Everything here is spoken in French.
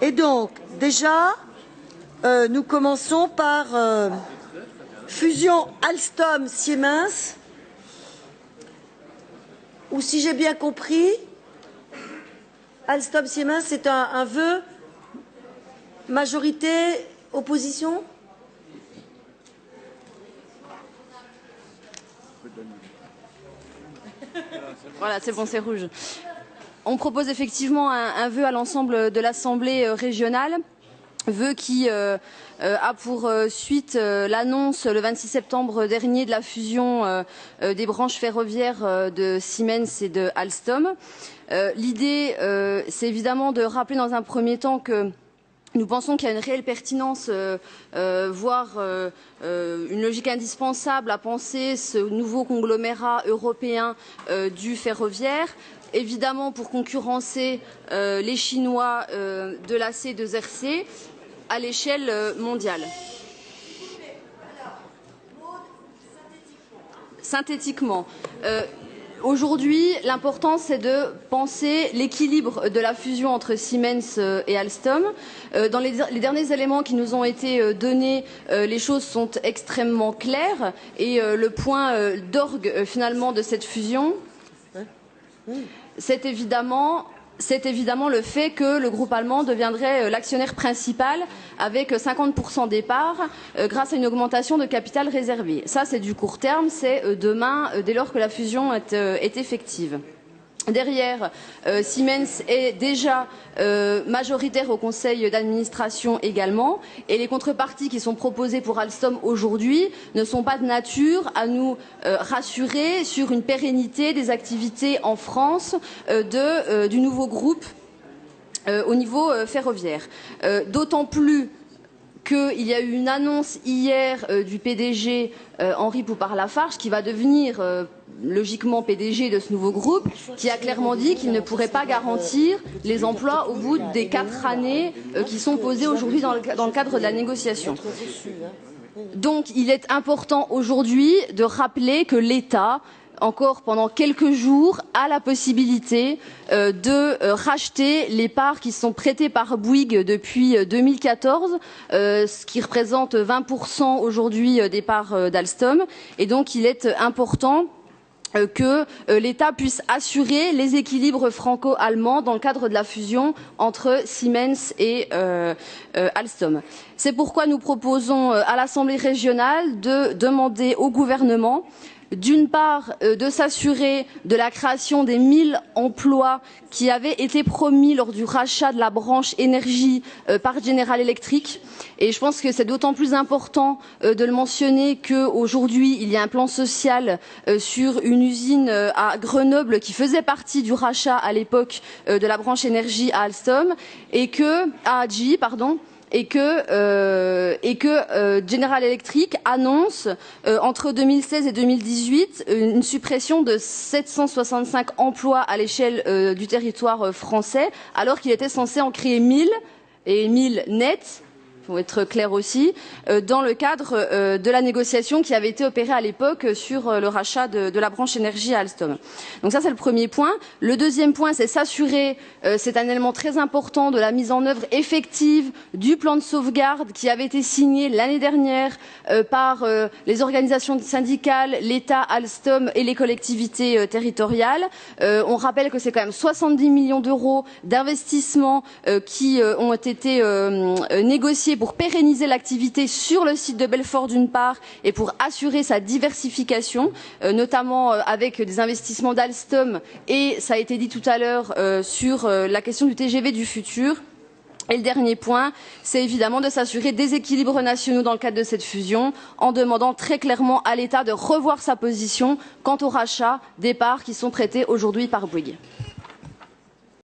Et donc, déjà, nous commençons par fusion Alstom-Siemens, ou si j'ai bien compris, Alstom-Siemens, c'est un vœu majorité, opposition? Voilà, c'est bon, c'est rouge. On propose effectivement un vœu à l'ensemble de l'Assemblée régionale, vœu qui a pour suite l'annonce le 26 septembre dernier de la fusion des branches ferroviaires de Siemens et de Alstom. L'idée, c'est évidemment de rappeler dans un premier temps que nous pensons qu'il y a une réelle pertinence, voire une logique indispensable à penser ce nouveau conglomérat européen du ferroviaire, évidemment pour concurrencer les Chinois de la C2RC à l'échelle mondiale. Synthétiquement. Aujourd'hui, l'important, c'est de penser l'équilibre de la fusion entre Siemens et Alstom. Dans les derniers éléments qui nous ont été donnés, les choses sont extrêmement claires et le point d'orgue finalement de cette fusion, c'est évidemment le fait que le groupe allemand deviendrait l'actionnaire principal avec 50% des parts grâce à une augmentation de capital réservé. Ça, c'est du court terme, c'est demain, dès lors que la fusion est effective. Derrière, Siemens est déjà majoritaire au conseil d'administration également, et les contreparties qui sont proposées pour Alstom aujourd'hui ne sont pas de nature à nous rassurer sur une pérennité des activités en France du nouveau groupe au niveau ferroviaire. D'autant plus qu'il y a eu une annonce hier du PDG Henri Poupart-Lafarge, qui va devenir logiquement PDG de ce nouveau groupe, qui a clairement dit qu'il ne pourrait pas garantir les emplois au bout des 4 années qui sont posées aujourd'hui dans le cadre de la négociation. Donc il est important aujourd'hui de rappeler que l'État, encore pendant quelques jours, a la possibilité de racheter les parts qui sont prêtées par Bouygues depuis 2014, ce qui représente 20% aujourd'hui des parts d'Alstom. Et donc il est important que l'État puisse assurer les équilibres franco-allemands dans le cadre de la fusion entre Siemens et Alstom. C'est pourquoi nous proposons à l'Assemblée régionale de demander au gouvernement d'une part, de s'assurer de la création des 1000 emplois qui avaient été promis lors du rachat de la branche énergie par General Electric. Et je pense que c'est d'autant plus important de le mentionner qu'aujourd'hui, il y a un plan social sur une usine à Grenoble qui faisait partie du rachat à l'époque de la branche énergie à Alstom à GE, pardon. Et que General Electric annonce entre 2016 et 2018 une suppression de 765 emplois à l'échelle du territoire français, alors qu'il était censé en créer 1000 et 1000 nets. Pour être clair aussi, dans le cadre de la négociation qui avait été opérée à l'époque sur le rachat de la branche énergie à Alstom. Donc ça, c'est le premier point. Le deuxième point, c'est s'assurer, c'est un élément très important, de la mise en œuvre effective du plan de sauvegarde qui avait été signé l'année dernière par les organisations syndicales, l'État, Alstom et les collectivités territoriales. On rappelle que c'est quand même 70 millions d'euros d'investissements qui ont été négociés pour pérenniser l'activité sur le site de Belfort d'une part et pour assurer sa diversification, notamment avec des investissements d'Alstom et, ça a été dit tout à l'heure, sur la question du TGV du futur. Et le dernier point, c'est évidemment de s'assurer des équilibres nationaux dans le cadre de cette fusion, en demandant très clairement à l'État de revoir sa position quant au rachat des parts qui sont prêtées aujourd'hui par Bouygues.